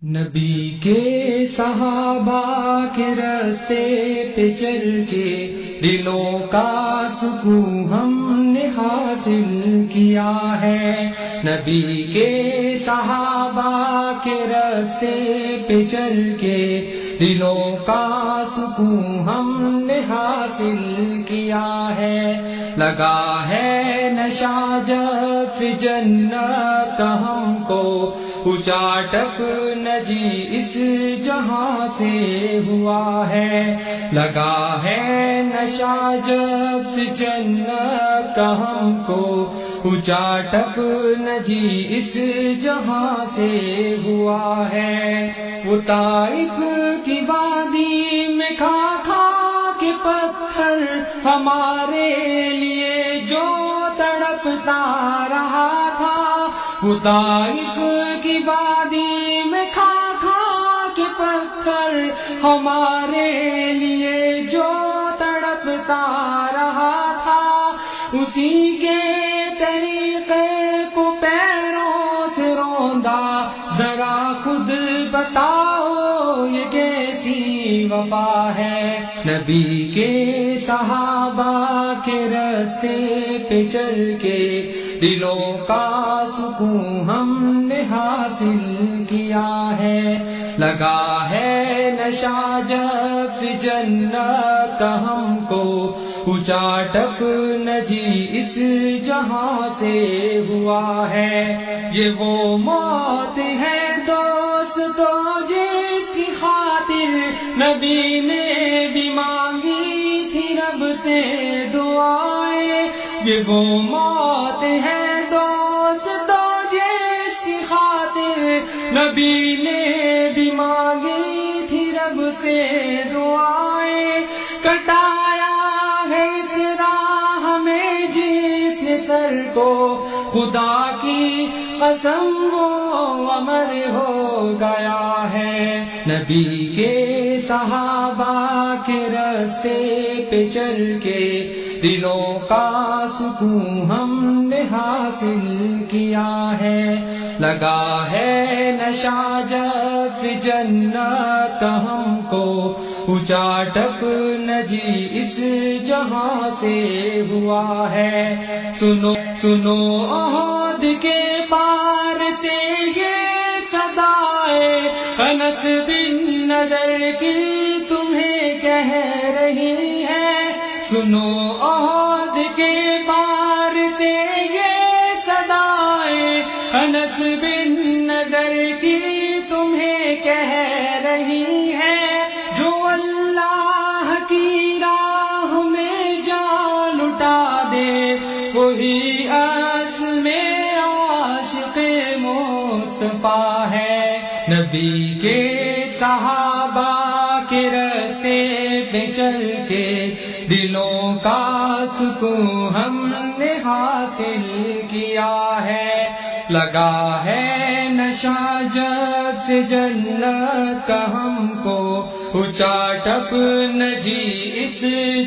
نبی کے صحابہ کے راستے پہ چل کے دلوں کا سکون ہم نے حاصل کیا ہے۔ نبی کے صحابہ کے راستے پہ چل کے دلوں کا سکون ہم نے حاصل کیا ہے۔ لگا ہے نشہ جب سے جنت کا ہم کو، اچاٹپ نجی اس جہاں سے ہوا ہے۔ لگا ہے نشہ جب سے جنت کا ہم کو، اچاٹپ نجی اس جہاں سے ہوا ہے۔ وہ طائف کی وادی میں کھا کھا کے پتھر ہمارے لیے جو تڑپتا رہا تھا، وہ طائف کی وادی میں کھا کھا کے پتھر ہمارے لیے جو تڑپتا رہا تھا، اسی کے طریقے کو پیروں سے روندا۔ ذرا خود بتاؤ یہ کیسی وفا ہے۔ نبی کے صحابہ کے راستے پہ چل کے دلوں کا سکون ہم نے حاصل کیا ہے۔ لگا ہے نشہ جب سے جنت کا ہم کو، اچاٹپ نجی اس جہاں سے ہوا ہے۔ یہ وہ موت ہے دوستو جس کی خاطر نبی نے بھی مانگی تھی رب سے دعائیں۔ یہ وہ موت ہے دوستو جس کی خاطر نبی نے بھی مانگی تھی رب سے دعائیں۔ کٹایا ہے اس راہ میں جس نے سر کو، خدا کی قسم وہ امر ہو گیا ہے۔ نبی کے صحابہ کے راستے پہ چل کے دلوں کا سکون ہم نے حاصل کیا ہے۔ لگا ہے نشہ جب سے جنت کا ہم کو، اچاٹپ نجی اس جہاں سے ہوا ہے۔ سنو سنو احد کے پار سے یہ صدائے انس بن نضر کی تمہیں کہہ رہی ہے۔ سنو احد کے پار سے یہ صدائے انس بن نضر کی تمہیں کہہ رہی ہے۔ جو اللہ کی راہ میں جان لٹا دے، وہی اصل میں عاشق مصطفیٰ ہے۔ نبی کے صحابہ کے راستے پہ چل کے دلوں کا سکون ہم نے حاصل کیا ہے۔ لگا ہے نشہ جب سے جنت کا ہم کو، اچاٹپ نجی اس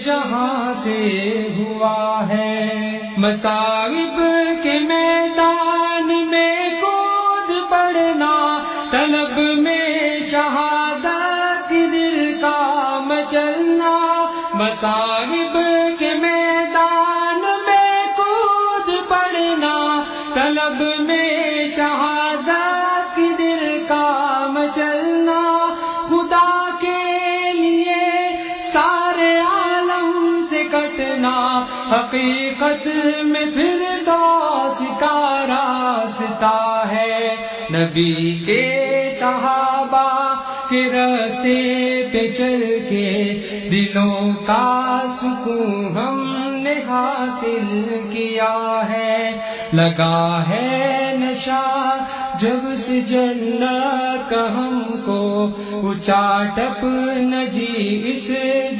جہاں سے ہوا ہے۔ مصائب کے میدان میں کود پڑنا، طلب میں شہادت دل کا مچلنا۔ مصائب کے میدان میں کود پڑنا، طلب میں شہادت دل کا مچلنا۔ خدا کے لیے سارے عالم سے کٹنا، حقیقت میں فردوس کا راستہ ہے۔ نبی کے صحابہ کے راستے پہ چل کے دلوں کا سکون ہم نے حاصل کیا ہے۔ لگا ہے نشہ جب سے جنت کا ہم کو، اچاٹپ نجی اس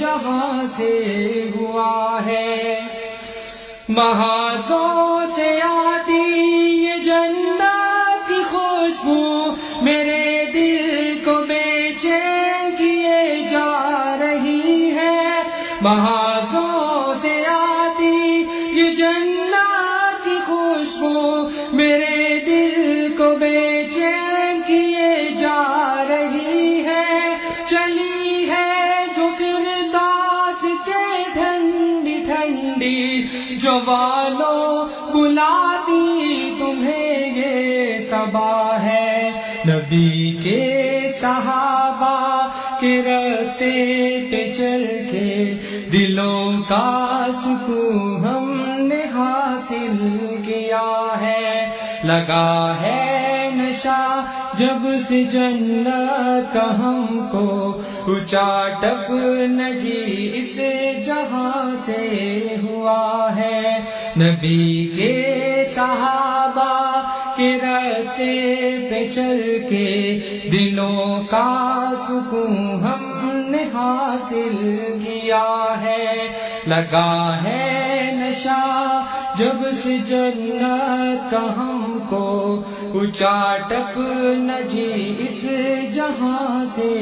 جہاں سے ہوا ہے۔ محاذوں سے آتی یہ جنت کی خوشبو، میرے دل کو بے چین کیے جا رہی ہے۔ محاذوں سے آتی یہ جنت کی خوشبو، میرے دل کو بے چین کیے جا نبی کے صحابہ کے راستے پہ چل کے دلوں کا سکون ہم نے حاصل کیا ہے، لگا ہے نشہ جب سے جنت کا ہم کو، اونچا ٹپ نجی اس جہاں سے ہوا ہے۔ نبی کے صحابہ کے راستے پہ چل کے دلوں کا سکون ہم نے حاصل کیا ہے، لگا ہے نشہ جب سے جنت کا ہم کو، اونچا ٹپ نجی اس جہاں سے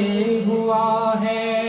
ہوا ہے۔